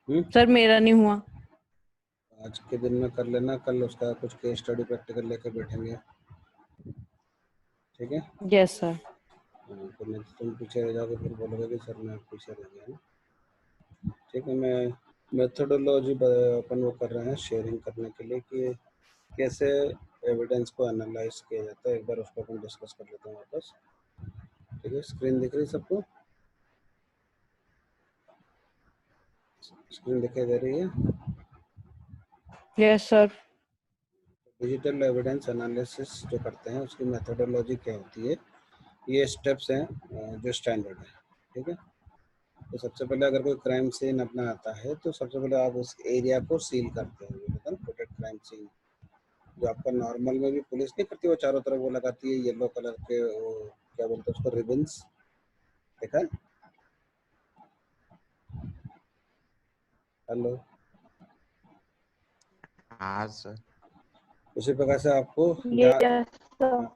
Sir मेरा नहीं हुआ। आज के दिन में कर लेना, कल उसका कुछ केस स्टडी प्रैक्टिकल लेके बैठेंगे, ठीक है? Yes sir. तो नहीं तो तुम पीछे रह जाओगे, फिर बोलोगे कि सर मैं पीछे रह गया हूँ। ठीक है, मैं मेथोडोलॉजी अपन वो कर रहे हैं शेयरिंग करने के लिए कि कैसे एविडेंस को एनालाइज किया जाता है। एक बार उसको अपन डिस्कस कर लेते हैं वापस। ठीक है, स्क्रीन दिख रही है सबको? स्क्रीन दिखाई दे रही है? Yes sir. Digital evidence analysis जो करते हैं उसकी मेथोडोलॉजी क्या होती है, ये स्टेप्स हैं जो स्टैंडर्ड है। ठीक है, तो सबसे पहले अगर कोई क्राइम सीन अपना आता है तो सबसे पहले आप उस एरिया को सील करते हैं, प्रोटेक्ट क्राइम सीन। जो आपका नॉर्मल में भी पुलिस नहीं करती, वो चारों तरफ वो लगाती है येलो कलर के, वो क्या बोलते हैं उसको, रिबन्स, देखा है? हेलो, हाँ सर। उसी प्रकार से आपको यस सर।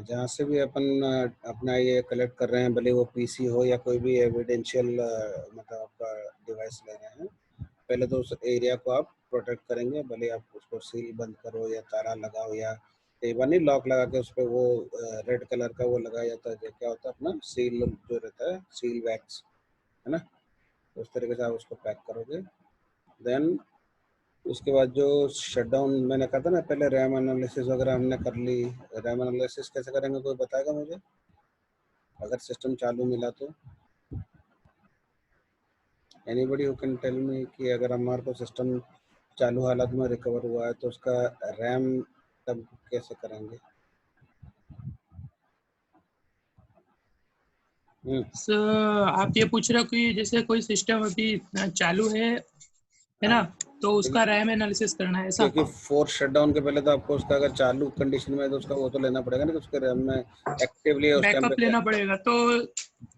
जहाँ से भी अपन अपना ये कलेक्ट कर रहे हैं, भले वो पीसी हो या कोई भी एविडेंशियल मतलब आपका डिवाइस ले रहे हैं, पहले तो उस एरिया को आप प्रोटेक्ट करेंगे, भले आप उसको सील बंद करो या ताला लगाओ या कई बार नहीं लॉक लगा के उस पर वो रेड कलर का वो लगाया जाता है, क्या होता है अपना सील जो रहता है, सील वैक्स, है ना? उस तरीके से आप उसको पैक करोगे। देन उसके बाद जो शटडाउन मैंने कहा था ना पहले, रैम एनालिसिस वगैरह हमने कर ली। रैम एनालिसिस कैसे करेंगे, कोई बताएगा मुझे अगर सिस्टम चालू मिला तो? Anybody who can tell me कि अगर हमारे को सिस्टम चालू हालत में रिकवर हुआ है तो उसका रैम तब कैसे करेंगे? सर आप ये पूछ रहे हो कि जैसे कोई सिस्टम अभी चालू है ना, तो उसका रैम एनालिसिस करना है ऐसा? क्योंकि फोर्स शटडाउन के पहले तो आपको उसका अगर चालू कंडीशन में है तो उसका वो तो लेना पड़ेगा ना कि उसके रैम में एक्टिवली है उस टाइम पे बैकअप लेना पड़ेगा, तो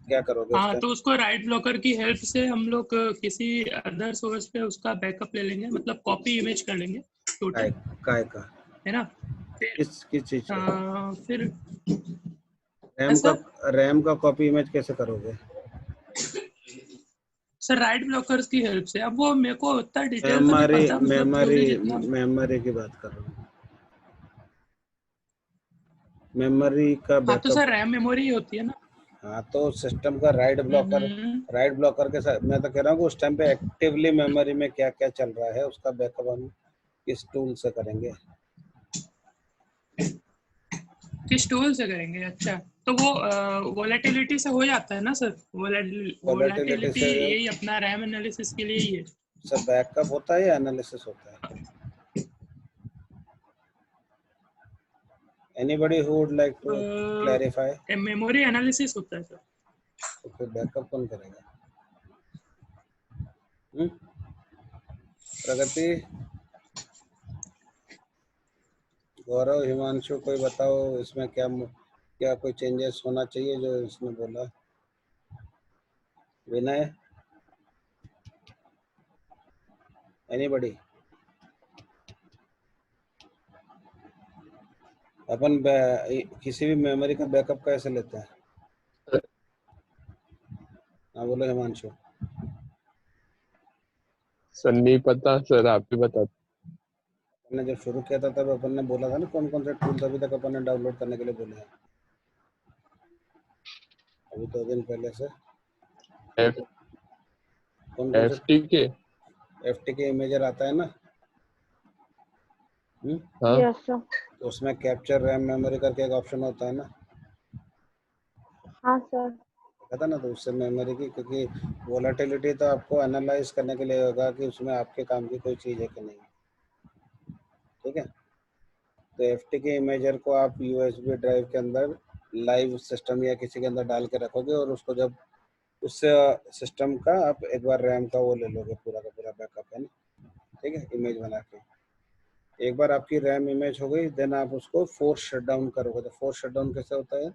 क्या करोगे उस हाँ, टाइम? तो उसको राइट ब्लॉकर की हेल्प से हम लोग किसी अदर सोर्स पे उसका बैकअप ले लेंगे, मतलब कॉपी इमेज कर लेंगे टोटल, काय का है ना? फिर किस चीज का? फिर रैम रैम का कॉपी इमेज कैसे करोगे? सर राइट ब्लॉकर्स की हेल्प से। अब वो मेरे को उतना डिटेल तो नहीं पता, मतलब जो भी जितना मेमोरी की बात कर रहा हूँ, मेमोरी का हाँ, तो बैकअप। सर रैम मेमोरी होती है ना। हाँ, तो सिस्टम का राइट ब्लॉकर के साथ मैं तो कह रहा हूँ उस टाइम पे एक्टिवली मेमोरी में क्या क्या चल रहा है उसका बैकअप हम किस टूल से करेंगे? किस टूल से करेंगे? अच्छा, तो वो वोलेटिलिटी से हो जाता है ना सर? वोलेटिलिटी से यही अपना रैम एनालिसिस के लिए ही है। सब बैकअप होता है या एनालिसिस होता है? Anybody who would like to clarify? Memory analysis होता है सर। तो फिर बैकअप कौन करेगा? प्रगति, गौरव, हिमांशु, कोई बताओ इसमें क्या क्या कोई चेंजेस होना चाहिए जो इसने बोला? विनय, एनीबडी? अपन किसी भी मेमोरी का बैकअप कैसे लेते हैं? हाँ बोलो हिमांशु। सर नहीं पता सर, आप ही बता। अपन ने जब शुरू किया था तब अपन ने बोला था ना कौन कौन से टूल्स अभी तक अपन ने डाउनलोड करने के लिए बोले हैं, अभी 2 दिन पहले से। कौन कौन से? FTK इमेजर आता है ना? Yes sir. तो उसमें कैप्चर रैम मेमोरी करके एक ऑप्शन होता है ना? हाँ सर। पता ना, तो उससे मेमोरी की, क्योंकि वोलेटिलिटी तो आपको एनालाइज करने के लिए होगा कि उसमें आपके काम की कोई चीज़ है कि नहीं। ठीक है, तो FTK इमेजर को आप USB ड्राइव के अंदर लाइव सिस्टम या किसी के अंदर डाल के रखोगे और उसको जब उससे सिस्टम का आप एक बार रैम का वो ले लोगे, पूरा का पूरा बैकअप, है ना? ठीक है, इमेज बना के एक बार आपकी रैम इमेज हो गई, देन आप उसको फोर्स शटडाउन करोगे। तो फोर्स शटडाउन कैसे होता है?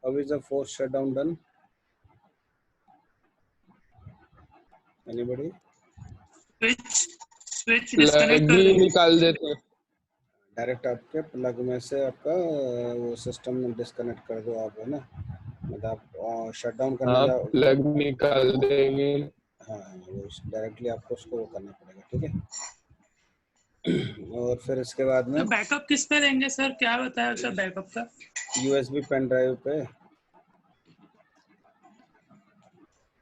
How is the force shutdown done? Anybody? Switch disconnect कर देंगे, निकाल देते हैं डायरेक्ट आपके प्लग में से आपका वो सिस्टम डिस्कनेक्ट कर दो आप, है ना? मतलब आप शट डाउन करने हाँ जाओ। प्लग निकाल देंगे। हाँ वो डायरेक्टली आपको उसको वो करना पड़ेगा, ठीक है। और फिर इसके बाद में तो बैकअप किस पे देंगे सर, क्या बताया सर बैकअप का? USB पेन ड्राइव पे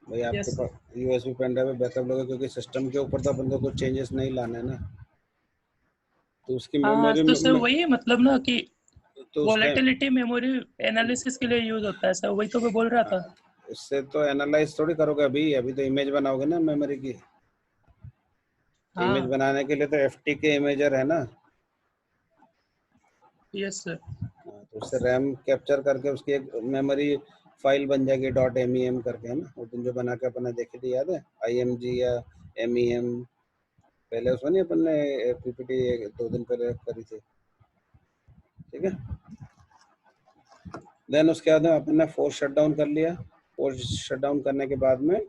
भाई, आपके यस पास USB पेन ड्राइव पे बैकअप लोगे, क्योंकि सिस्टम के ऊपर तो अपन को कुछ चेंजेस नहीं लाने हैं ना, तो उसकी हाँ, मेमोरी तो सर वही मतलब ना कि तो उसके वोलेटिलिटी मेमोरी एनालिसिस के लिए यूज होता है सर, वही तो मैं बोल रहा था। इससे तो एनालाइज थोड़ी करोगे, अभी तो इमेज बनाओगे ना मेमोरी की। इमेज हाँ बनाने के लिए तो FTK इमेजर है ना। Yes sir. तो उससे रैम कैप्चर करके उसकी एक मेमोरी फाइल बन जाएगी .mem करके, है ना। वो दिन जो बना के अपन ने देखी थी, याद है? IMG या MEM, पहले उसमें नहीं अपन ने PPT 2 दिन पहले करी थी, ठीक है। देन उसके बाद में अपन ने फोर्स शट डाउन कर लिया। फोर्स शट डाउन करने के बाद में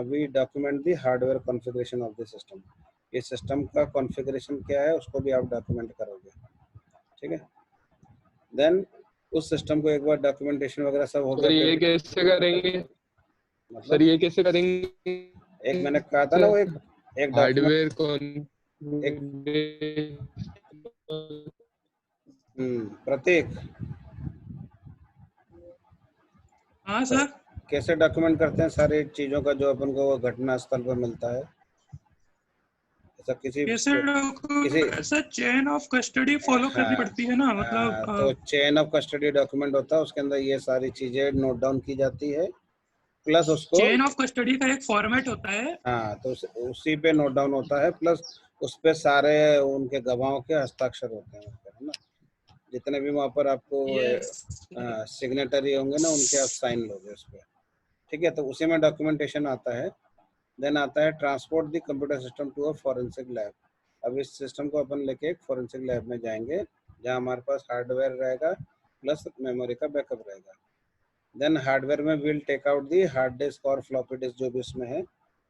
we document the hardware configuration of the system. ये सिस्टम का कॉन्फ़िगरेशन क्या है उसको भी आप डॉक्यूमेंट करोगे, ठीक है। देन उस सिस्टम को एक बार डॉक्यूमेंटेशन वगैरह सब हो गया, सर ये फिर कैसे करेंगे? सर मतलब ये कैसे करेंगे? एक मैंने कहा था ना, वो एक डॉक्यूमेंट, हार्डवेयर एक कॉन्फ़िगरेशन। प्रतीक हाँ सर। कैसे डॉक्यूमेंट करते हैं सारी चीज़ों का जो अपन को वो घटना स्थल पर मिलता है? ऐसा किसी sir chain of custody follow करनी हाँ, पड़ती है ना, मतलब तो चेन ऑफ कस्टडी डॉक्यूमेंट होता है, उसके अंदर ये सारी चीज़ें नोट डाउन की जाती है, प्लस उसको चेन ऑफ कस्टडी का एक फॉर्मेट होता है। हाँ, तो उसी पे नोट डाउन होता है, प्लस उस पे सारे उनके गवाहों के हस्ताक्षर होते हैं उस पर, है ना। जितने भी वहाँ पर आपको यस सिग्नेटरी होंगे ना, उनके आप साइन लोगे उस पर, ठीक है। तो उसी में डॉक्यूमेंटेशन आता है। देन आता है transport the computer system to a forensic lab. अब इस सिस्टम को अपन लेके एक फॉरेंसिक लैब में जाएंगे, जहाँ हमारे पास हार्डवेयर रहेगा प्लस मेमोरी का बैकअप रहेगा। देन हार्डवेयर में will take out the hard disk और फ्लॉपी डिस्क जो भी उसमें है,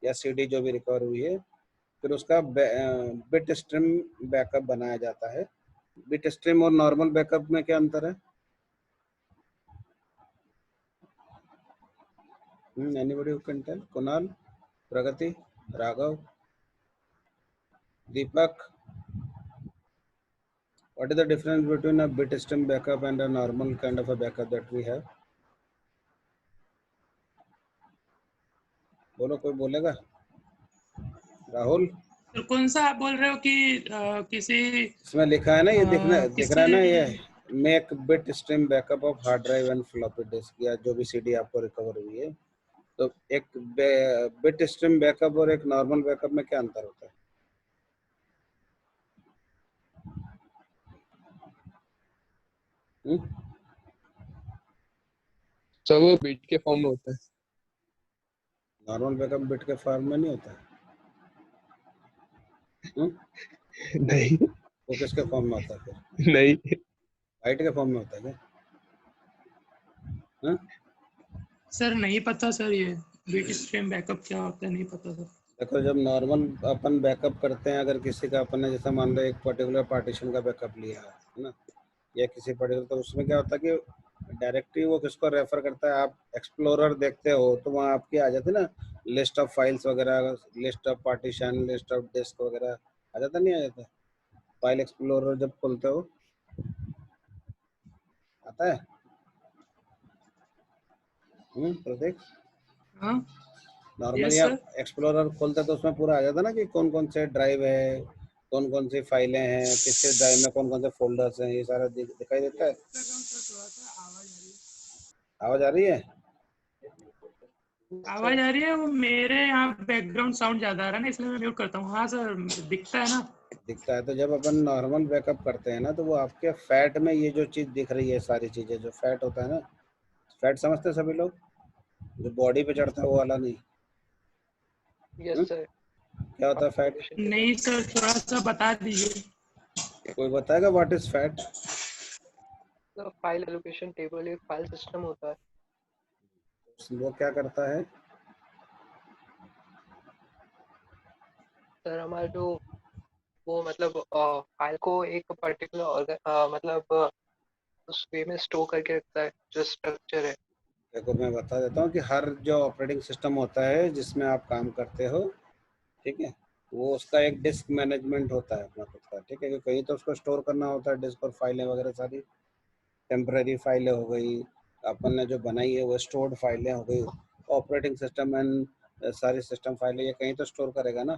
या CD जो भी रिकवर हुई है, फिर उसका बिट स्ट्रीम बैकअप बनाया जाता है। बिट स्ट्रीम और नॉर्मल बैकअप में क्या अंतर है? Anybody who can tell? Kunal, Pragati, Raghav, Deepak, what is the difference between a bit stream backup and a normal kind of a backup that we have? बोलो, कोई बोलेगा? राहुल, तो कौन सा आप बोल रहे हो कि किसी इसमें लिखा है ना, ये दिख रहा किसी है ना, ये make bit stream backup of hard drive and floppy disk, या जो भी CD आपको रिकवर हुई है। तो एक बिट स्ट्रीम बैकअप और एक नॉर्मल बैकअप में क्या अंतर होता है? सर वो बिट के फॉर्म में होता है। नॉर्मल बैकअप बिट के फॉर्म में नहीं होता है। नहीं वो किसके फॉर्म में होता है फिर? नहीं बाइट के फॉर्म में होता है क्या? सर नहीं पता सर, ये बिट स्ट्रीम बैकअप क्या होता है नहीं पता सर। देखो, जब नॉर्मल अपन बैकअप करते हैं, अगर किसी का अपन ने जैसा मान लो एक पर्टिकुलर पार्टीशन का बैकअप लिया है ना, या किसी पर्टिकुलर, तो उसमें क्या होता है कि डायरेक्टली वो किसको रेफर करता है, आप एक्सप्लोरर देखते हो तो वहाँ आपकी आ जाती है ना लिस्ट ऑफ फाइल्स वगैरह, list of partition, list of disk वगैरह आ जाता, नहीं आ जाता? फाइल एक्सप्लोरर जब खोलते हो आता है? प्रतीक, हाँ नॉर्मली यस आप सर। एक्सप्लोरर खोलते हैं तो उसमें पूरा आ जाता है ना कि कौन कौन से ड्राइव है, कौन कौन सी फाइलें हैं, किसके ड्राइव में कौन कौन से फोल्डर्स हैं, ये सारा दिखाई देता है। आवाज आ रही है? आवाज आ रही है, वो मेरे यहाँ बैकग्राउंड साउंड ज्यादा आ रहा है ना, इसलिए मैं म्यूट करता हूँ। हाँ सर दिखता है ना। दिखता है। तो जब अपन नॉर्मल बैकअप करते हैं ना, तो वो आपके फैट में ये जो चीज़ दिख रही है, सारी चीज़ें जो फैट होता है ना, फैट समझते हैं सभी लोग, जो बॉडी पे चढ़ता है वो वाला नहीं। Yes sir. क्या होता है फैट? नहीं सर, थोड़ा सा बता दीजिए। कोई बताएगा what is fat? File allocation table एक फाइल सिस्टम होता है। वो क्या करता है? सर हमारा जो वो मतलब फाइल को एक पर्टिकुलर मतलब उस वे में स्टोर करके रखता है, जो स्ट्रक्चर है। देखो मैं बता देता हूँ कि हर जो ऑपरेटिंग सिस्टम होता है जिसमें आप काम करते हो, ठीक है, वो उसका एक डिस्क मैनेजमेंट होता है अपना खुद का, ठीक है, कि कहीं तो उसको स्टोर करना होता है डिस्क पर फाइलें वगैरह सारी, टेम्पररी फाइलें हो गई, अपन ने जो बनाई है वो स्टोर्ड फाइलें हो गई, ऑपरेटिंग सिस्टम एंड सारी सिस्टम फाइलें ये कहीं तो स्टोर करेगा ना,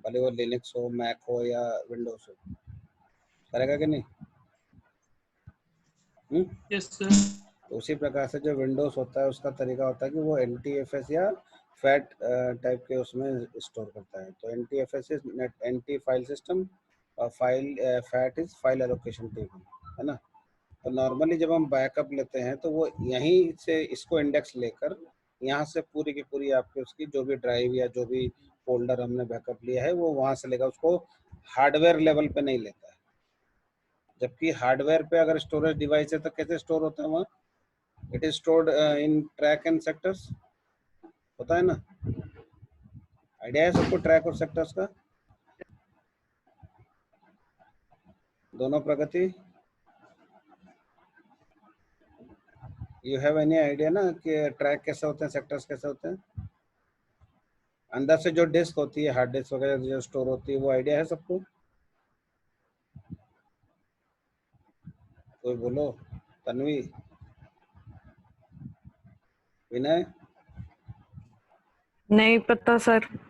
भले वो लिनक्स हो, मैक हो या विंडोज हो, करेगा कि नहीं? Yes sir. तो उसी प्रकार से जो विंडोज होता है उसका तरीका होता है कि वो NTFS या फैट टाइप के उसमें स्टोर करता है। तो NTFS is NT file system और FAT is file allocation table, है ना। तो नॉर्मली जब हम बैकअप लेते हैं तो वो यहीं से इसको इंडेक्स लेकर यहाँ से पूरी की पूरी आपकी उसकी जो भी ड्राइव या जो भी फोल्डर हमने बैकअप लिया है वो वहाँ से लेगा, उसको हार्डवेयर लेवल पे नहीं लेता है। जबकि हार्डवेयर पे अगर स्टोरेज डिवाइस है तो कैसे स्टोर होता है वहाँ? It is stored in track and sectors, होता है ना। आइडिया है सबको ट्रैक और सेक्टर्स का? दोनों प्रगति, यू हैव एनी आइडिया ना कि ट्रैक कैसे होते हैं, सेक्टर्स कैसे होते हैं? अंदर से जो डिस्क होती है, हार्ड डिस्क वगैरह जो स्टोर होती है, वो आइडिया है सबको? कोई बोलो, तन्वी, विनय? नहीं पता सर। तुम्हारे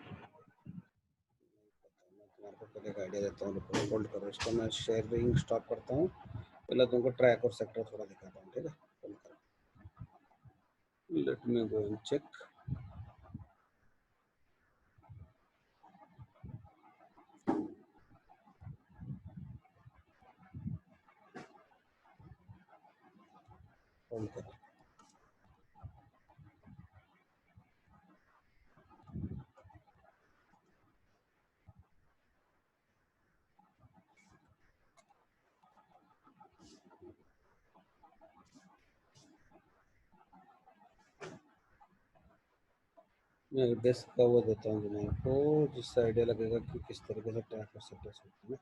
को पहले एक आइडिया देता हूँ, होल्ड करो इसको, मैं शेयरिंग स्टॉप करता हूँ, पहले तुमको ट्रैक और सेक्टर थोड़ा दिखाता हूँ, ठीक है? होल्ड करो, let me go and check. Hold करो। मैं डिस्क का वो देता हूँ तुम्हारे को, जिससे आइडिया लगेगा कि किस तरीके से ट्रैक और सेक्टर्स होते हैं।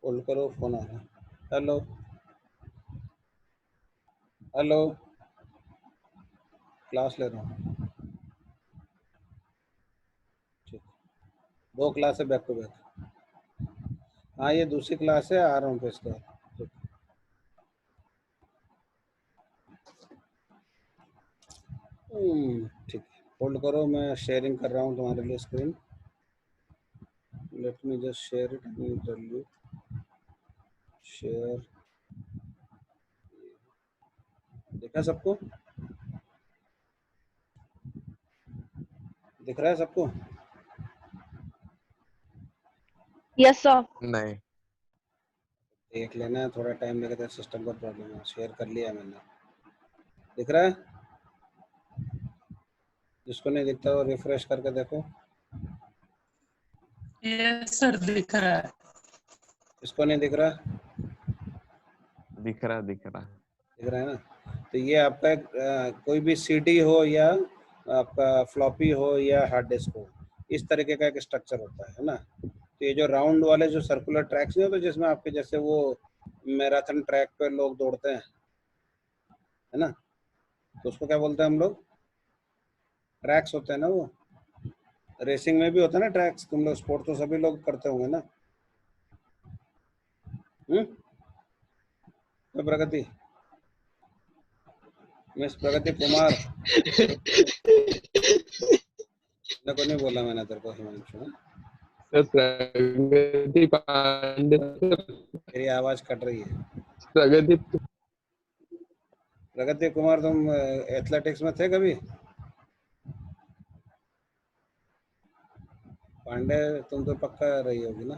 होल्ड करो, फोन आ रहा है। हेलो हेलो, क्लास ले रहा हूँ, ठीक, 2 क्लास है बैक टू बैक। हाँ ये दूसरी क्लास है, आ रहा हूँ फिर इसका, ठीक। ठीक है, होल्ड करो, मैं शेयरिंग कर रहा हूँ तुम्हारे लिए screen. Let me just share it and tell you, share, देखा सबको? दिख रहा है सबको? Yes sir. नहीं। देख लेना, थोड़ा टाइम लगेगा, सिस्टम का प्रॉब्लम है। शेयर कर लिया मैंने, दिख रहा है? जिसको नहीं दिखता वो रिफ्रेश करके देखो। यस सर, दिख रहा है। इसको नहीं दिख रहा? दिख रहा है। दिख रहा है ना। तो ये आपका एक कोई भी CD हो या आपका फ्लॉपी हो या हार्ड डिस्क हो, इस तरीके का एक स्ट्रक्चर होता है ना। तो ये जो राउंड वाले जो सर्कुलर ट्रैक्स नहीं होते, जिसमें आपके जैसे वो मैराथन ट्रैक पे लोग दौड़ते हैं, है ना, तो उसको क्या बोलते हैं हम लोग? ट्रैक्स होते हैं ना वो। रेसिंग में भी होता है ना ट्रैक्स, तुम लोग स्पोर्ट तो सभी लोग करते होंगे ना। तो प्रगति, मिस प्रगति कुमार ने को नहीं बोला मैंने तेरे को, हिमांशु, हाँ? प्रगति पांडे, तेरी आवाज कट रही है। प्रगति प्रगति कुमार, तुम एथलेटिक्स में थे कभी? पांडे तुम तो पक्का रही होगी ना,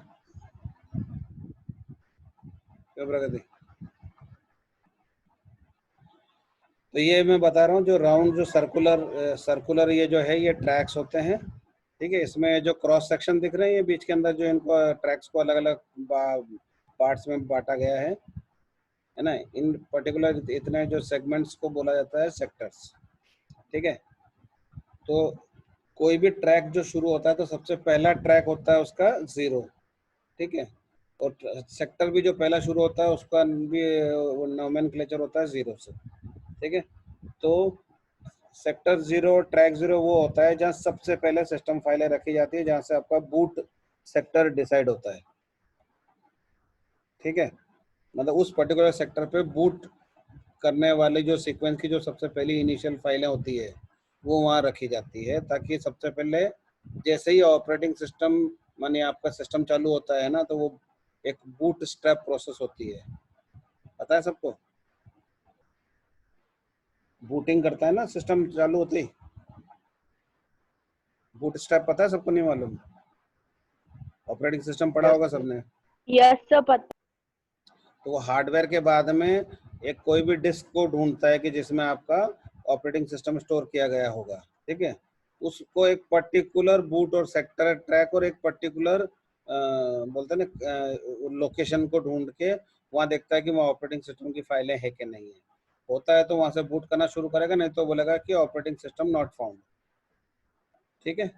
क्यों प्रगति? तो ये मैं बता रहा हूँ, जो राउंड जो सर्कुलर ये जो है ये ट्रैक्स होते हैं, ठीक है। इसमें जो क्रॉस सेक्शन दिख रहे हैं ये बीच के अंदर, जो इनको ट्रैक्स को अलग अलग पार्ट्स में बांटा गया है ना। इन पर्टिकुलर इतने जो सेगमेंट्स को बोला जाता है सेक्टर्स, ठीक है। तो कोई भी ट्रैक जो शुरू होता है तो सबसे पहला ट्रैक होता है उसका 0, ठीक है। और सेक्टर भी जो पहला शुरू होता है उसका भी नोमेनक्लेचर होता है 0 से, ठीक है। तो सेक्टर 0 ट्रैक 0 वो होता है जहाँ सबसे पहले सिस्टम फाइलें रखी जाती है, जहाँ से आपका बूट सेक्टर डिसाइड होता है, ठीक है। मतलब उस पर्टिकुलर सेक्टर पे बूट करने वाले जो सीक्वेंस की जो सबसे पहली इनिशियल फाइलें होती है वो वहाँ रखी जाती है, ताकि सबसे पहले जैसे ही ऑपरेटिंग सिस्टम माने आपका सिस्टम चालू होता है ना, तो वो एक बूट स्ट्रैप प्रोसेस होती है, पता है सबको? बूटिंग करता है ना सिस्टम चालू होते ही, बूट स्ट्रैप पता है सबको? नहीं मालूम? ऑपरेटिंग सिस्टम पढ़ा होगा सबने। यस सर, पता। तो वो हार्डवेयर के बाद में एक कोई भी डिस्क को ढूंढता है कि जिसमें आपका ऑपरेटिंग सिस्टम स्टोर किया गया होगा, ठीक है। उसको एक पर्टिकुलर बूट और सेक्टर ट्रैक और एक पर्टिकुलर बोलते हैं ना लोकेशन को ढूंढ के वहाँ देखता है कि वहाँ ऑपरेटिंग सिस्टम की फाइलें है कि नहीं है। होता है तो वहाँ से बूट करना शुरू करेगा, नहीं तो बोलेगा कि ऑपरेटिंग सिस्टम नॉट फाउंड, ठीक है।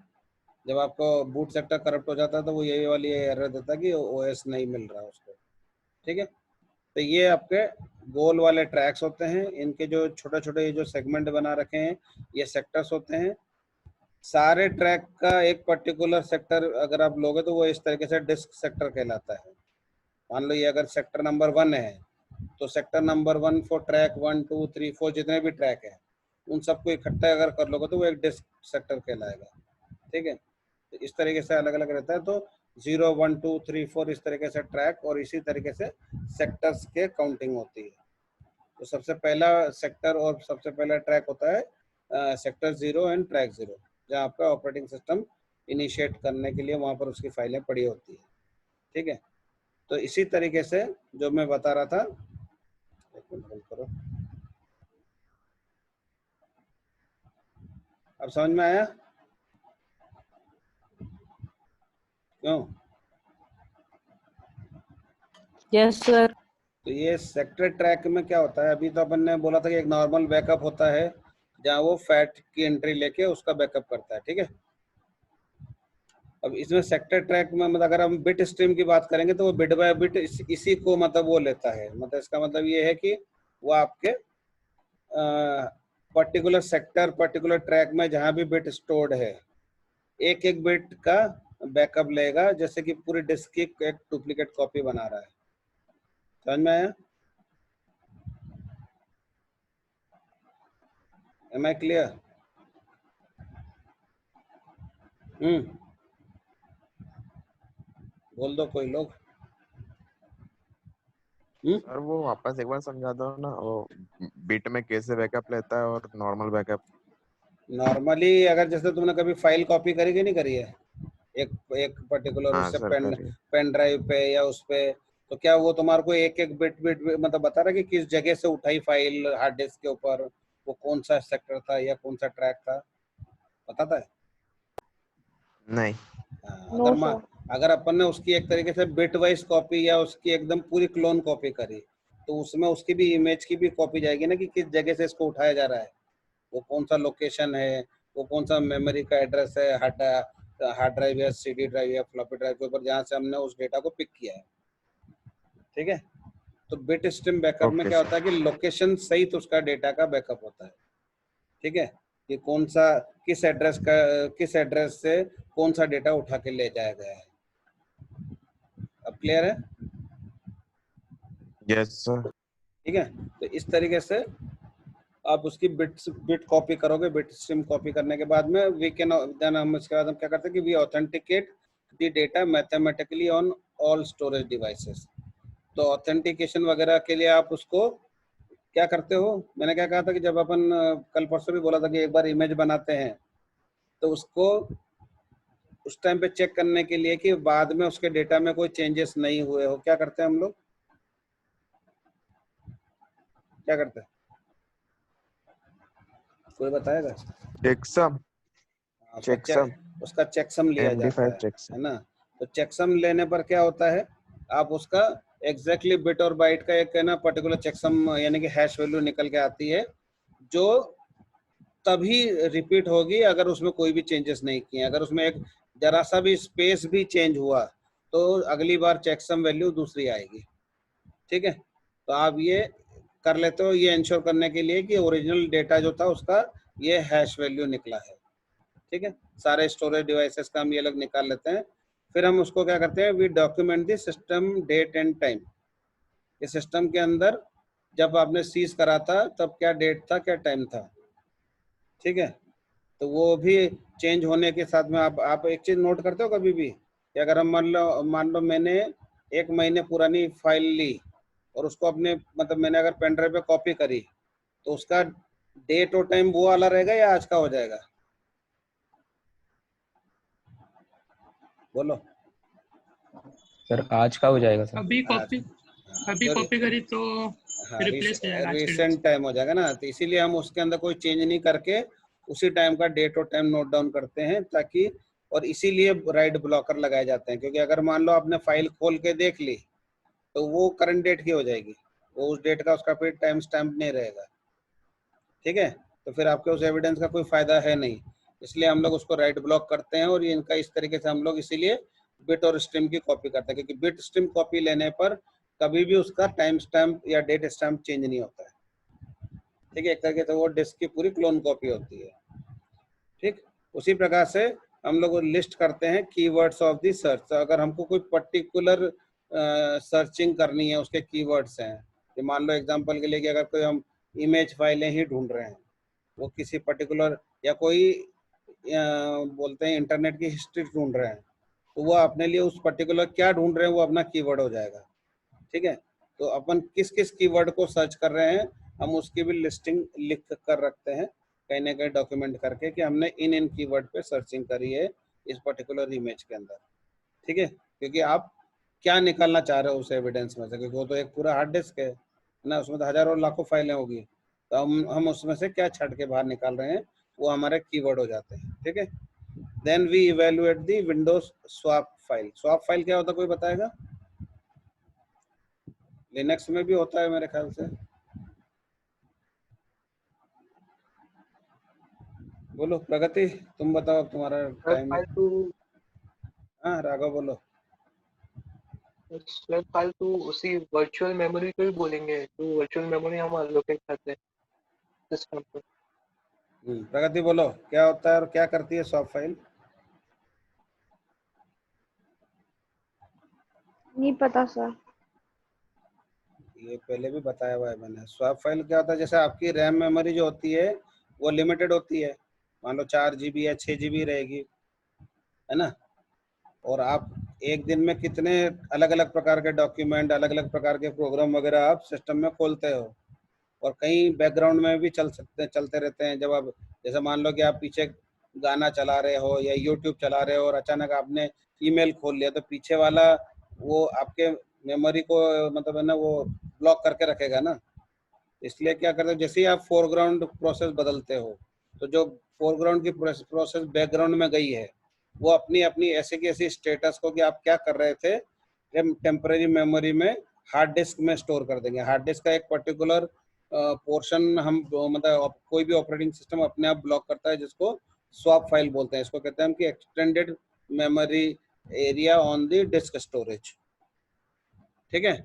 जब आपको बूट सेक्टर करप्ट हो जाता है तो वो यही वाली एरर देता है कि ओएस नहीं मिल रहा उसको, ठीक है। तो ये आपके गोल वाले ट्रैक्स होते हैं, इनके जो छोटे छोटे जो सेगमेंट बना रखे हैं ये सेक्टर्स होते हैं। सारे ट्रैक का एक पर्टिकुलर सेक्टर अगर आप लोगे तो वो इस तरीके से डिस्क सेक्टर कहलाता है। मान लो ये अगर सेक्टर नंबर 1 है तो सेक्टर नंबर 1 फॉर ट्रैक 1 2 3 4 जितने भी ट्रैक है उन सबको इकट्ठा अगर कर लोगे तो वो एक डिस्क सेक्टर कहलाएगा, ठीक है। तो इस तरीके से अलग अलग रहता है। तो 0 1 2 3 4 इस तरीके से ट्रैक और इसी तरीके से सेक्टर्स के काउंटिंग होती है। तो सबसे पहला सेक्टर और सबसे पहला ट्रैक होता है सेक्टर 0 एंड ट्रैक 0, जहाँ आपका ऑपरेटिंग सिस्टम इनिशिएट करने के लिए वहाँ पर उसकी फाइलें पड़ी होती है, ठीक है। तो इसी तरीके से जो मैं बता रहा था, एक मिनट होल्ड करो, अब समझ में आया क्यों? Yes sir. तो ये सेक्टर ट्रैक में क्या होता है, अभी तो अपन ने बोला था कि एक नॉर्मल बैकअप होता है जहाँ वो फैट की एंट्री लेके उसका बैकअप करता है, ठीक है। अब इसमें सेक्टर ट्रैक में मतलब अगर हम बिट स्ट्रीम की बात करेंगे तो वो बिट बाय बिट इसी को मतलब वो लेता है। मतलब इसका मतलब ये है कि वो आपके पर्टिकुलर सेक्टर पर्टिकुलर ट्रैक में जहाँ भी बिट स्टोर्ड है एक एक बिट का बैकअप लेगा, जैसे कि पूरी डिस्क की एक डुप्लीकेट कॉपी बना रहा है। समझ में आया? Am I clear? बोल दो कोई लोग। सर वो वापस एक बार समझा दो ना, वो बिट में कैसे बैकअप लेता है और नॉर्मल बैकअप। नॉर्मली अगर जैसे तुमने कभी फाइल कॉपी करी कि नहीं करी है एक एक पर्टिकुलर हाँ उससे सर करिए। पेन ड्राइव पे या उस पे, तो क्या वो तुम्हारे को एक एक बिट बिट मतलब बता रहा है कि किस जगह से उठाई फाइल हार्ड डिस्क के ऊपर, वो कौन सा सेक्टर था या कौन सा ट्रैक था, बताता है? नहीं। हाँ, नो सर। अगर अपन ने उसकी एक तरीके से बिट वाइज कॉपी या उसकी एकदम पूरी क्लोन कॉपी करी तो उसमें उसकी भी इमेज की भी कॉपी जाएगी ना, कि किस जगह से इसको उठाया जा रहा है, वो कौन सा लोकेशन है, वो कौन सा मेमोरी का एड्रेस है, हार्ड ड्राइव या सीडी ड्राइव या फ्लॉपी ड्राइव के ऊपर जहाँ से हमने उस डेटा को पिक किया है, ठीक है। तो बिट स्ट्रीम बैकअप में ओके क्या सर। होता है कि लोकेशन सहित उसका डेटा का बैकअप होता है, ठीक है। कि कौन सा किस एड्रेस से कौन सा डेटा उठा के ले जाया गया है। अब क्लियर है? Yes sir. ठीक है। तो इस तरीके से आप उसकी बिट कॉपी करोगे। बिट स्ट्रीम कॉपी करने के बाद में वी कैन देन हम इसके बाद हम क्या करते हैं कि we authenticate the data mathematically on all storage devices. तो ऑथेंटिकेशन वगैरह के लिए आप उसको क्या करते हो, मैंने क्या कहा था कि जब अपन कल परसों भी बोला था कि एक बार इमेज बनाते हैं तो उसको उस टाइम पे चेक करने के लिए कि बाद में उसके डेटा में कोई चेंजेस नहीं हुए हो, क्या करते हैं हम लोग, क्या करते हैं, कोई बताएगा? चेकसम। उसका चेकसम लिया जाता MD5 है चेकसम। ना। तो चेकसम लेने पर क्या होता है, आप उसका एग्जैक्टली बिट और बाइट का एक है ना पर्टिकुलर चेकसम यानी कि हैश वैल्यू निकल के आती है, जो तभी रिपीट होगी अगर उसमें कोई भी चेंजेस नहीं किए। अगर उसमें एक जरा सा भी स्पेस भी चेंज हुआ तो अगली बार चेकसम वैल्यू दूसरी आएगी। ठीक है, तो आप ये कर लेते हो ये इंश्योर करने के लिए कि ओरिजिनल डेटा जो था उसका ये हैश वैल्यू निकला है। ठीक है, सारे स्टोरेज डिवाइसेस का हम ये लोग निकाल लेते हैं। फिर हम उसको क्या करते हैं, we document the system date and time. इस सिस्टम के अंदर जब आपने सीज करा था तब क्या डेट था, क्या टाइम था। ठीक है, तो वो भी चेंज होने के साथ में आप एक चीज नोट करते हो कभी भी कि अगर हम मान लो मैंने 1 महीने पुरानी फाइल ली और उसको अपने मतलब मैंने अगर पेन ड्राइव पे कॉपी करी तो उसका डेट और टाइम वो वाला रहेगा या आज का हो जाएगा? बोलो। सर आज का हो जाएगा सर। अभी कॉपी करी तो हाँ, रिप्लेस हो जाएगा आज के डेट रिसेंट टाइम हो जाएगा ना, तो इसीलिए हम उसके अंदर कोई चेंज नहीं करके उसी टाइम का डेट और टाइम नोट डाउन करते हैं ताकि, और इसीलिए राइट ब्लॉकर लगाए जाते हैं, क्योंकि अगर मान लो आपने फाइल खोल के देख ली तो वो करंट डेट की हो जाएगी, वो उस डेट का उसका फिर टाइम स्टैम्प नहीं रहेगा। ठीक है, तो फिर आपके उस एविडेंस का कोई फायदा है नहीं, इसलिए हम लोग उसको राइट ब्लॉक करते हैं। और ये इनका इस तरीके से हम लोग इसीलिए बिट और स्ट्रीम की कॉपी करते हैं, क्योंकि बिट स्ट्रीम कॉपी लेने पर कभी भी उसका टाइम स्टैम्प या डेट स्टैम्प चेंज नहीं होता है। ठीक है, एक तरीके से वो डिस्क की पूरी क्लोन कॉपी होती है। ठीक, उसी प्रकार से हम लोग लिस्ट करते हैं कीवर्ड्स ऑफ द सर्च। तो अगर हमको कोई पर्टिकुलर सर्चिंग करनी है, उसके कीवर्ड्स हैं, कि मान लो एग्जांपल के लिए कि अगर कोई हम इमेज फाइलें ही ढूंढ रहे हैं, वो किसी पर्टिकुलर या कोई बोलते हैं इंटरनेट की हिस्ट्री ढूंढ रहे हैं, तो वो अपने लिए उस पर्टिकुलर क्या ढूंढ रहे हैं वो अपना कीवर्ड हो जाएगा। ठीक है, तो अपन किस किस कीवर्ड को सर्च कर रहे हैं हम उसकी भी लिस्टिंग लिख कर रखते हैं कहीं ना कहीं डॉक्यूमेंट करके कि हमने इन कीवर्ड पे सर्चिंग करी है इस पर्टिकुलर इमेज के अंदर। ठीक है, क्योंकि आप क्या निकालना चाह रहे हो उस एविडेंस में से, क्योंकि वो तो एक पूरा हार्ड डिस्क है ना, उसमें तो हजारों लाखों फाइलें होगी, तो हम उसमें से क्या छट के बाहर निकाल रहे हैं वो हमारे कीवर्ड हो जाते हैं। ठीक है, then we evaluate the Windows swap file. Swap file क्या होता है, कोई बताएगा? लिनक्स में भी होता है मेरे ख्याल से। बोलो प्रगति, तुम बताओ, तुम्हारा टाइम है। फाइल टू हाँ राघव बोलो। फाइल टू उसी वर्चुअल मेमोरी को ही बोलेंगे, तो वर्चुअल मेमोरी हम अलोकेट करते हैं सिस्टम पे। प्रगति बोलो क्या होता है और क्या करती है स्वैप फाइल? नहीं पता सर। ये पहले भी बताया हुआ है मैंने। स्वैप फाइल क्या होता है, जैसे आपकी रैम मेमोरी जो होती है वो लिमिटेड होती है, मान लो 4 GB या 6 GB रहेगी, है ना, और आप एक दिन में कितने अलग अलग प्रकार के डॉक्यूमेंट, अलग अलग प्रकार के प्रोग्राम वगैरह आप सिस्टम में खोलते हो, और कहीं बैकग्राउंड में भी चलते रहते हैं। जब आप जैसे मान लो कि आप पीछे गाना चला रहे हो या यूट्यूब चला रहे हो और अचानक आपने ईमेल खोल लिया, तो पीछे वाला वो आपके मेमोरी को मतलब है ना वो ब्लॉक करके रखेगा ना। इसलिए क्या करते हो, जैसे ही आप फोरग्राउंड प्रोसेस बदलते हो तो जो फोरग्राउंड की प्रोसेस बैकग्राउंड में गई है वो अपनी अपनी ऐसे की ऐसी स्टेटस को कि आप क्या कर रहे थे टेम्पररी मेमोरी में हार्ड डिस्क में स्टोर कर देंगे। हार्ड डिस्क का एक पर्टिकुलर पोर्शन हम मतलब कोई भी ऑपरेटिंग सिस्टम अपने आप ब्लॉक करता है, जिसको स्वैप फाइल बोलते हैं। इसको कहते हैं हम कि extended memory area on the disk storage. ठीक है,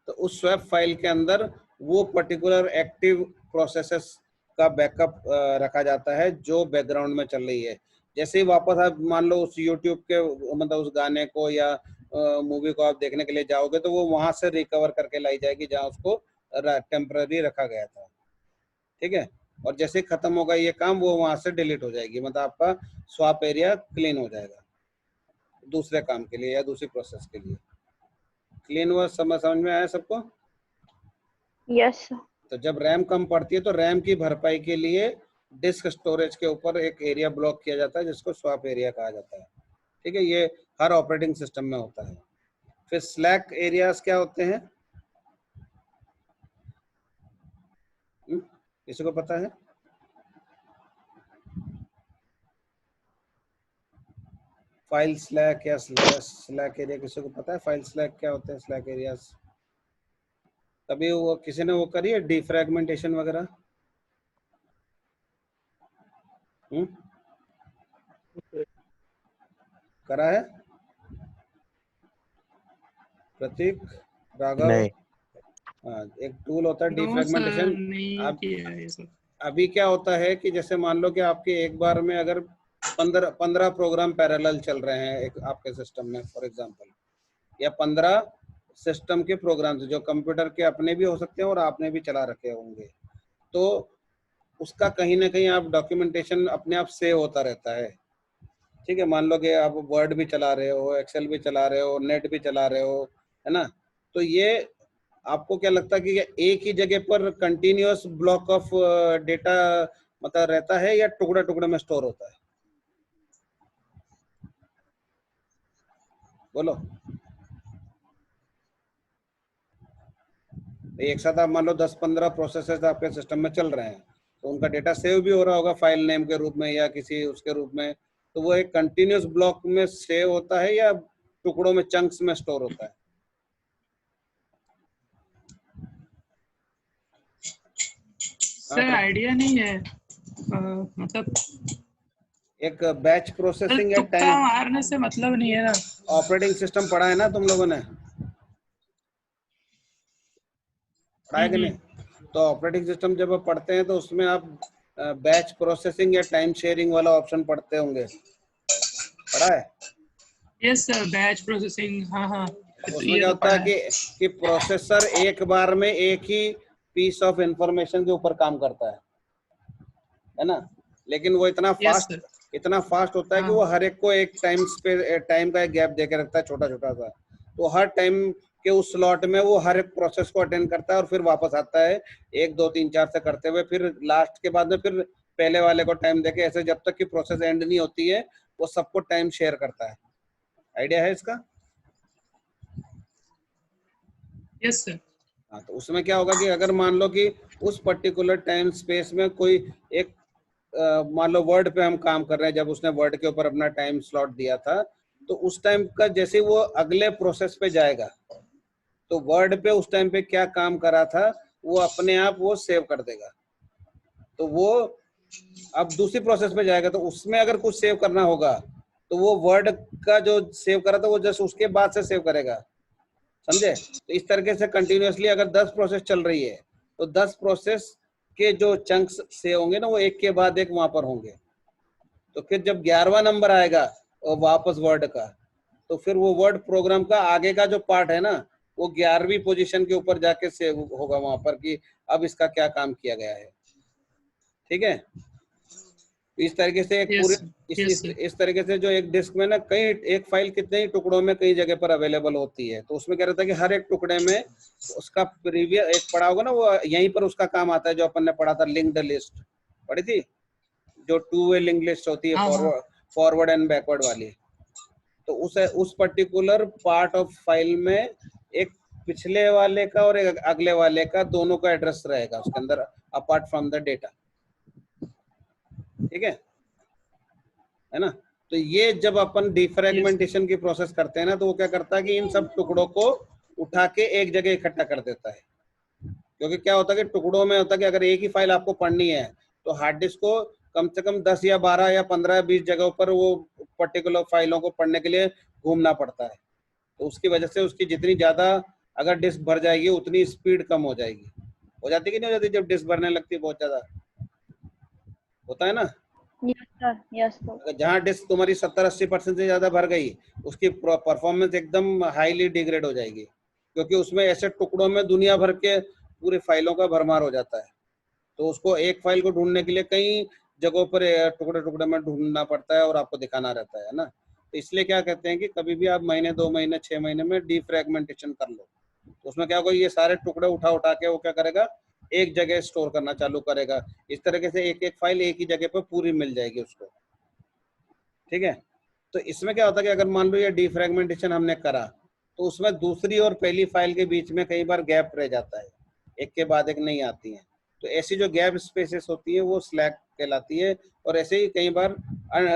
तो उस स्वैप फाइल के अंदर वो पर्टिकुलर एक्टिव प्रोसेसेस का बैकअप रखा जाता है जो बैकग्राउंड में चल रही है। जैसे ही वापस आप मान लो उस यूट्यूब के मतलब उस गाने को या मूवी को आप देखने के लिए जाओगे तो वो वहां से रिकवर करके लाई जाएगी जहां उसको टेम्पररी रखा गया था। ठीक है, और जैसे ही खत्म होगा ये काम वो वहां से डिलीट हो जाएगी, मतलब आपका स्वैप एरिया क्लीन हो जाएगा दूसरे काम के लिए या दूसरी प्रोसेस के लिए। क्लीन हुआ, समझ में आया सबको? Yes sir. तो जब रैम कम पड़ती है तो रैम की भरपाई के लिए डिस्क स्टोरेज के ऊपर एक एरिया ब्लॉक किया जाता है जिसको स्वैप एरिया कहा जाता है। ठीक है, ये हर ऑपरेटिंग सिस्टम में होता है। फिर स्लैक एरियाज क्या होते हैं, किसी को पता है? फाइल स्लैक या स्लैक एरिया किसी को पता है? फाइल स्लैक क्या होते हैं, स्लैक एरियाज? कभी वो किसी ने वो करी है डिफ्रैगमेंटेशन वगैरह? करा है? प्रतीक, राघव। नहीं। हाँ, एक टूल होता है नो सर, डिफ्रेगमेंटेशन। नहीं अब किया है सर। अभी क्या होता है कि जैसे मान लो कि आपके एक बार में अगर 15 प्रोग्राम पैरेलल चल रहे हैं एक आपके सिस्टम में फॉर एग्जांपल, या 15 सिस्टम के प्रोग्राम्स जो कंप्यूटर के अपने भी हो सकते हैं और आपने भी चला रखे होंगे, तो उसका कहीं ना कहीं आप डॉक्यूमेंटेशन अपने आप सेव होता रहता है। ठीक है, मान लो कि आप वर्ड भी चला रहे हो, एक्सेल भी चला रहे हो, नेट भी चला रहे हो, है ना, तो ये आपको क्या लगता है कि ये एक ही जगह पर कंटिन्यूअस ब्लॉक ऑफ डेटा मतलब रहता है या टुकड़े टुकड़े में स्टोर होता है? बोलो। एक साथ आप मान लो 10-15 प्रोसेसेस आपके सिस्टम में चल रहे हैं, तो उनका डेटा सेव भी हो रहा होगा फाइल नेम के रूप में या किसी उसके रूप में, तो वो एक कंटिन्यूअस ब्लॉक में सेव होता है या टुकड़ों में, चंक्स में स्टोर होता है? सर आइडिया नहीं है, मतलब एक बैच सर प्रोसेसिंग या तुक्का टाइम मारने से मतलब नहीं है ना। ऑपरेटिंग सिस्टम पढ़ा है ना तुम लोगों ने, पढ़ा है कि नहीं? तो ऑपरेटिंग सिस्टम जब आप पढ़ते हैं तो उसमें आप बैच प्रोसेसिंग या टाइम शेयरिंग वाला ऑप्शन पढ़ते होंगे, पढ़ा है? यस सर, बैच प्रोसेसिंग, हाँ हाँ, उसमें ये क्या तो होता है पढ़ा है। कि प्रोसेसर एक बार में एक ही पीस ऑफ इंफॉर्मेशन के ऊपर काम करता है ना, लेकिन वो यस सर, इतना फास्ट होता है कि हाँ वो हर एक को एक टाइम का एक गैप देके रखता है, छोटा छोटा सा, तो हर टाइम के उस स्लॉट में वो हर एक प्रोसेस को अटेंड करता है और फिर वापस आता है 1 2 3 4 से करते हुए, फिर लास्ट के बाद में फिर पहले वाले को टाइम देके, ऐसे जब तक कि प्रोसेस एंड नहीं होती है वो सबको टाइम शेयर करता है। आइडिया है इसका? यस सर, हाँ, तो उसमें क्या होगा कि अगर मान लो कि उस पर्टिकुलर टाइम स्पेस में कोई एक मान लो वर्ड पे हम काम कर रहे हैं, जब उसने वर्ड के ऊपर अपना टाइम स्लॉट दिया था, तो उस टाइम का जैसे वो अगले प्रोसेस पे जाएगा, तो वर्ड पे उस टाइम पे क्या काम करा था वो अपने आप वो सेव कर देगा। तो वो अब दूसरी प्रोसेस पे जाएगा, तो उसमें अगर कुछ सेव करना होगा तो वो वर्ड का जो सेव करा था वो जस्ट उसके बाद से सेव करेगा, समझे? तो इस तरीके से कंटिन्यूअसली अगर 10 प्रोसेस चल रही है तो 10 प्रोसेस के जो चंक्स से होंगे ना वो एक के बाद एक वहां पर होंगे, तो फिर जब 11वां नंबर आएगा और वापस वर्ड का, तो फिर वो वर्ड प्रोग्राम का आगे का जो पार्ट है ना वो 11वीं पोजीशन के ऊपर जाके सेव होगा वहां पर कि अब इसका क्या काम किया गया है। ठीक है, इस तरीके से एक पूरे यस सर, इस तरीके से जो एक डिस्क में ना कई एक फाइल कितने ही टुकड़ों में कई जगह पर अवेलेबल होती है, तो उसमें क्या रहता है कि हर एक टुकड़े में उसका प्रीवियस एक पढ़ा होगा ना, वो यहीं पर उसका काम आता है, जो अपन ने पढ़ा था लिंक्ड लिस्ट पढ़ी थी, जो 2 वे लिंक लिस्ट होती है, हाँ हाँ, फॉरवर्ड एंड बैकवर्ड वाली, तो उस पर्टिकुलर पार्ट ऑफ फाइल में एक पिछले वाले का और एक अगले वाले का दोनों का एड्रेस रहेगा उसके अंदर अपार्ट फ्रॉम द डेटा। ठीक है ना? तो ये जब अपन डिफ्रेगमेंटेशन की प्रोसेस करते हैं ना, तो वो क्या करता है कि इन सब टुकड़ों को उठा के एक जगह इकट्ठा कर देता है, क्योंकि क्या होता है कि टुकड़ों में होता है कि अगर एक ही फाइल आपको पढ़नी है तो हार्ड डिस्क को कम से कम 10 या 12 या 15 या 20 जगहों पर वो पर्टिकुलर फाइलों को पढ़ने के लिए घूमना पड़ता है, तो उसकी वजह से उसकी जितनी ज्यादा अगर डिस्क भर जाएगी उतनी स्पीड कम हो जाएगी, हो जाती कि नहीं हो जाती जब डिस्क भरने लगती है बहुत ज्यादा, होता है ना? Yes sir, yes sir. अगर जहाँ डिस्क तुम्हारी 70-80% से ज्यादा भर गई उसकी परफॉर्मेंस एकदम हाईली डिग्रेड हो जाएगी, क्योंकि उसमें ऐसे टुकड़ों में दुनिया भर के पूरी फाइलों का भरमार हो जाता है, तो उसको एक फाइल को ढूंढने के लिए कई जगहों पर टुकड़े टुकड़े में ढूंढना पड़ता है और आपको दिखाना रहता है ना, तो इसलिए क्या कहते हैं कि कभी भी आप महीने 2 महीने 6 महीने में डिफ्रेगमेंटेशन कर लो, तो उसमें क्या होगा, ये सारे टुकड़े उठा उठा के वो क्या करेगा, एक जगह स्टोर करना चालू करेगा, इस तरीके से एक एक फाइल एक ही जगह पर पूरी मिल जाएगी उसको। ठीक है, तो इसमें क्या होता है कि अगर मान लो ये डिफ्रेगमेंटेशन हमने करा तो उसमें दूसरी और पहली फाइल के बीच में कई बार गैप रह जाता है, एक के बाद एक नहीं आती है, तो ऐसी जो गैप स्पेसेस होती है वो स्लैक कहलाती है, और ऐसे ही कई बार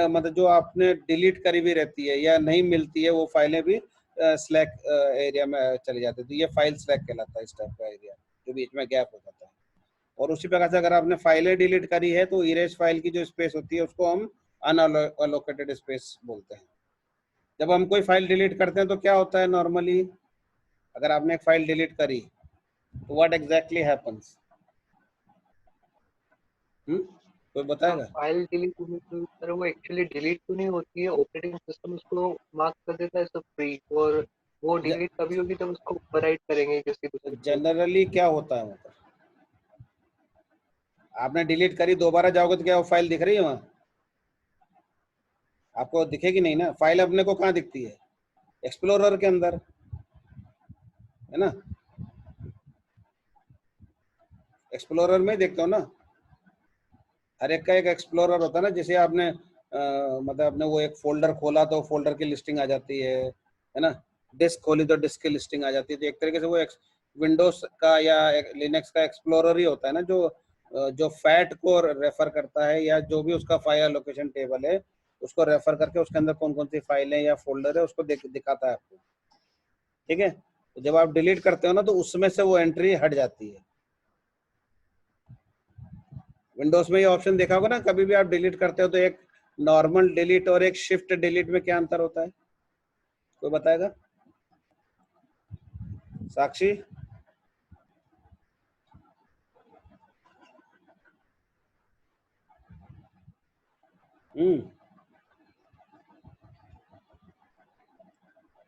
मतलब जो आपने डिलीट करी हुई रहती है या नहीं मिलती है वो फाइलें भी स्लैक एरिया में चली जाती है, तो ये फाइल स्लैक कहलाता है इस टाइप का एरिया जो बीच में गैप हो जाता है। और उसी प्रकार से अगर आपने फाइलें डिलीट करी है तो इरेज फाइल की जो स्पेस होती है उसको हम अनअलोकेटेड स्पेस बोलते हैं। जब हम कोई फाइल डिलीट करते हैं तो क्या होता है नॉर्मली, अगर आपने एक फाइल डिलीट करी तो व्हाट एग्जैक्टली हैपेंस? कोई बताएगा? फाइल डिलीट होने पर सर वो एक्चुअली डिलीट तो नहीं होती है, ऑपरेटिंग सिस्टम उसको मार्क कर देता है सब फ्री, और वो डिलीट तभी होगी जब उसको ओवरराइट करेंगे किसी दूसरे को। जनरली क्या होता है, मतलब आपने डिलीट करी, दोबारा जाओगे तो क्या वो फाइल दिख रही है वहां? आपको दिखेगी नहीं ना। फाइल अपने को कहाँ दिखती है? एक्सप्लोरर के अंदर, है ना? एक्सप्लोरर में देखते हो ना, हर एक का एक एक्सप्लोरर होता है ना। जैसे आपने मतलब आपने वो एक फोल्डर खोला तो फोल्डर की लिस्टिंग आ जाती है ना? डिस्क खोली तो डिस्क की लिस्टिंग आ जाती है। तो एक तरीके से वो विंडोज का या लिनक्स का एक्सप्लोरर ही होता है ना, जो फैट को रेफर करता है, या जो भी उसका फाइल लोकेशन टेबल है उसको रेफर करके उसके अंदर कौन कौन सी फाइलें या फोल्डर है उसको दिखाता है आपको। ठीक है, तो जब आप डिलीट करते हो ना तो उसमें से वो एंट्री हट जाती है। विंडोज में ये ऑप्शन देखा होगा ना, कभी भी आप डिलीट करते हो तो एक नॉर्मल डिलीट और एक शिफ्ट डिलीट में क्या अंतर होता है? कोई बताएगा? साक्षी?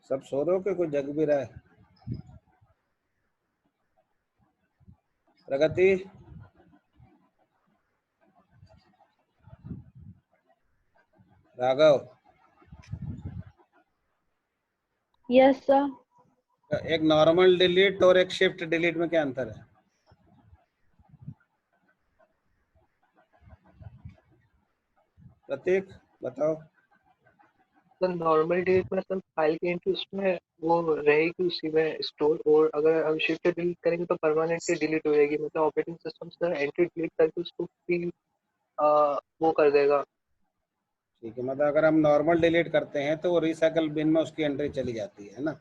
सब सो रहे हो कि कोई जग भी रहा है? प्रगति? राघव? Yes sir. एक नॉर्मल डिलीट और एक शिफ्ट डिलीट में क्या अंतर है? प्रतीक बताओ। तो नॉर्मल डिलीट में सब फाइल की एंट्री उसमें वो रहेगी उसी में स्टोर, और अगर हम शिफ्ट डिलीट करेंगे तो परमानेंटली डिलीट हो जाएगी, मतलब ऑपरेटिंग सिस्टम से एंट्री डिलीट करके उसको फ्री वो कर देगा। ठीक है, मतलब अगर हम नॉर्मल डिलीट करते हैं तो वो रिसाइकल बिन में उसकी एंट्री चली जाती है ना,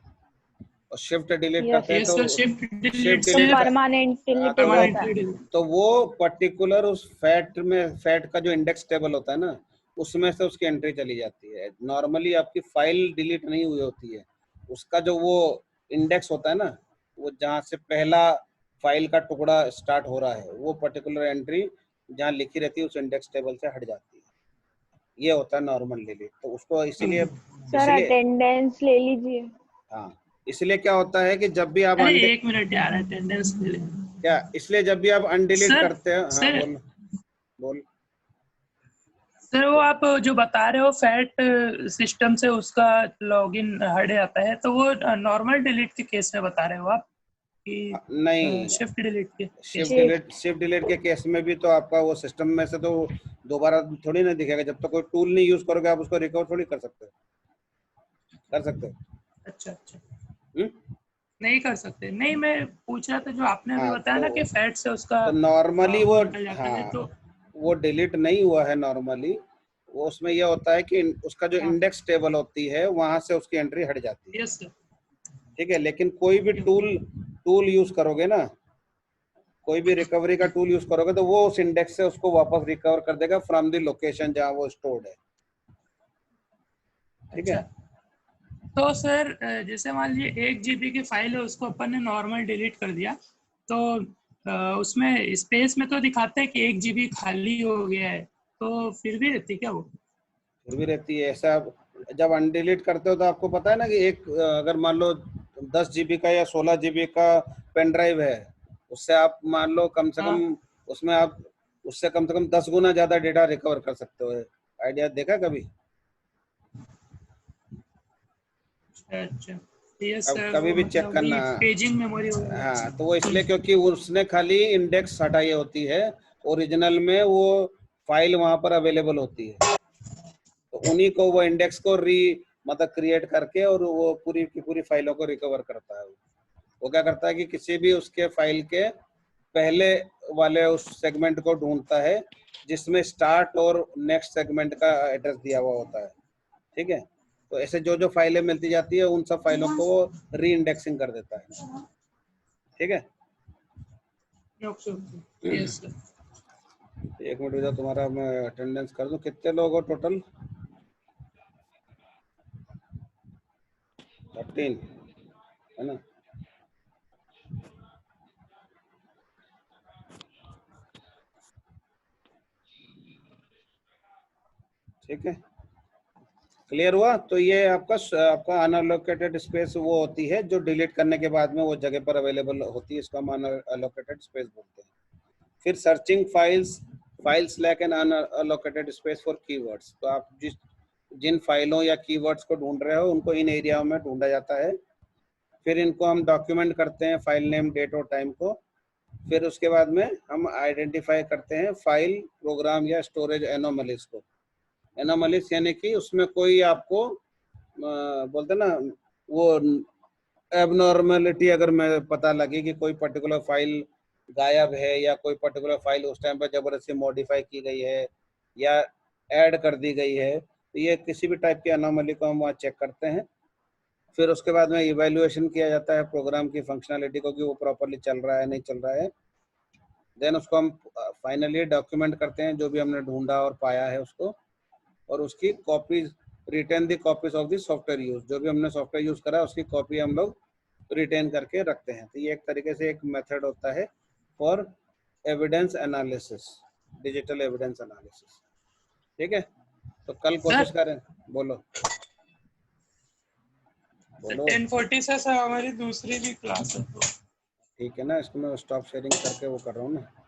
और शिफ्ट डिलीट करते हैं यस तो सर, शिफ्ट डिलीट शिफ्ट से डिलीट परमानेंट डिलीट तो हो जाता है। तो वो पर्टिकुलर उस फैट का जो इंडेक्स टेबल होता है ना उसमें से उसकी एंट्री चली जाती है। नॉर्मली आपकी फाइल डिलीट नहीं हुई होती है, उसका जो वो इंडेक्स होता है ना, वो जहाँ से पहला फाइल का टुकड़ा स्टार्ट हो रहा है वो पर्टिकुलर एंट्री जहाँ लिखी रहती है उस इंडेक्स टेबल से हट जाती है। ये होता है नॉर्मल डिलीट। तो उसको इसीलिए सर अटेंडेंस ले लीजिए। हाँ, इसलिए क्या होता है कि जब भी आप अरे 1 मिनट यार, अटेंडेंस ले ले। क्या इसलिए जब भी आप अनडिलीट सर करते हैं, हाँ सर बोल। सर वो आप जो बता रहे हो फैट सिस्टम से उसका लॉगिन हट जाता है, तो वो नॉर्मल डिलीट के केस में बता रहे हो आप कि नहीं, शिफ्ट डिलीट के केस में? शिफ्ट डिलीट के केस में भी तो आपका वो सिस्टम में से तो दोबारा थोड़ी ना दिखेगा। जब तक कोई टूल नहीं यूज करोगे आप उसको रिकवर थोड़ी कर सकते हो। अच्छा नहीं कर सकते। नहीं, मैं पूछ रहा था जो आपने अभी हाँ, बताया ना कि फैट से उसका तो नॉर्मली वो निकल जाता है, हाँ तो वो डिलीट नहीं हुआ है नॉर्मली। वो उसमें यह होता है कि उसका जो इंडेक्स टेबल होती है वहां से उसकी एंट्री हट जाती है। Yes sir. ठीक है, लेकिन कोई भी टूल यूज करोगे ना, कोई भी रिकवरी का टूल यूज करोगे तो वो उस इंडेक्स से उसको वापस रिकवर कर देगा फ्रॉम द लोकेशन जहां वो स्टोर्ड है। ठीक है। तो सर जैसे मान लीजिए 1 GB की फाइल है, उसको अपन ने नॉर्मल डिलीट कर दिया, तो उसमें स्पेस में तो दिखाते हैं कि 1 GB खाली हो गया है, तो फिर भी रहती क्या वो? फिर भी रहती है ऐसा। जब अनडिलीट करते हो तो आपको पता है ना कि एक अगर मान लो 10 GB का या 16 GB का पेन ड्राइव है, उससे आप मान लो कम से कम उसमें आप उससे कम से कम 10 गुना ज्यादा डेटा रिकवर कर सकते हो। आइडिया देखा कभी? अच्छा यस अब सर, कभी वो भी चेक मतलब करना। वही पेजिंग मेमोरी वगैरह। हाँ, तो वो इसलिए क्योंकि उसने खाली इंडेक्स हटाई होती है, ओरिजिनल में वो फाइल वहां पर अवेलेबल होती है। तो उन्हीं को वो इंडेक्स को मतलब क्रिएट करके और वो पूरी की पूरी फाइलों को रिकवर करता है। वो क्या करता है कि किसी भी उसके फाइल के पहले वाले उस सेगमेंट को ढूंढता है जिसमें स्टार्ट और नेक्स्ट सेगमेंट का एड्रेस दिया हुआ होता है। ठीक है, तो ऐसे जो जो फाइलें मिलती जाती है उन सब फाइलों को वो री इंडेक्सिंग कर देता है। ठीक है, यस सर। एक मिनट रुको, तुम्हारा मैं अटेंडेंस कर दूं। कितने लोग हो टोटल? 13 है ना? ठीक है, क्लियर हुआ? तो ये आपका अनअलोकेटेड स्पेस वो होती है जो डिलीट करने के बाद में वो जगह पर अवेलेबल होती है, इसको हम अनअलोकेटेड स्पेस बोलते हैं। फिर searching files lack an unallocated space for keywords. तो आप जिन फाइलों या कीवर्ड्स को ढूंढ रहे हो उनको इन एरिया में ढूंढा जाता है। फिर इनको हम डॉक्यूमेंट करते हैं, फाइल नेम, डेट और टाइम को। फिर उसके बाद में हम आइडेंटिफाई करते हैं फाइल, प्रोग्राम या स्टोरेज एनोमलीज को। एनोमलीज यानी कि उसमें कोई आपको बोलते ना वो एबनॉर्मलिटी अगर मैं पता लगे कि कोई पर्टिकुलर फाइल गायब है या कोई पर्टिकुलर फाइल उस टाइम पर जबरदस्ती मॉडिफाई की गई है या ऐड कर दी गई है, तो ये किसी भी टाइप की एनोमली को हम वहाँ चेक करते हैं। फिर उसके बाद में इवैल्यूएशन किया जाता है प्रोग्राम की फंक्शनैलिटी को कि वो प्रॉपर्ली चल रहा है नहीं चल रहा है। देन उसको हम फाइनली डॉक्यूमेंट करते हैं जो भी हमने ढूंढा और पाया है उसको, और उसकी copies, retain the copies of the software use. जो भी हमने सॉफ्टवेयर यूज करा उसकी कॉपी हम लोग रिटेन करके रखते हैं। तो ये एक तरीके से एक मेथड होता है for evidence analysis, digital evidence analysis. ठीक है, तो कल कोशिश करें। बोलो 10:40 से सर हमारी दूसरी भी क्लास है। ठीक है ना, इसको मैं स्टॉप शेयरिंग करके वो कर रहा हूँ ना।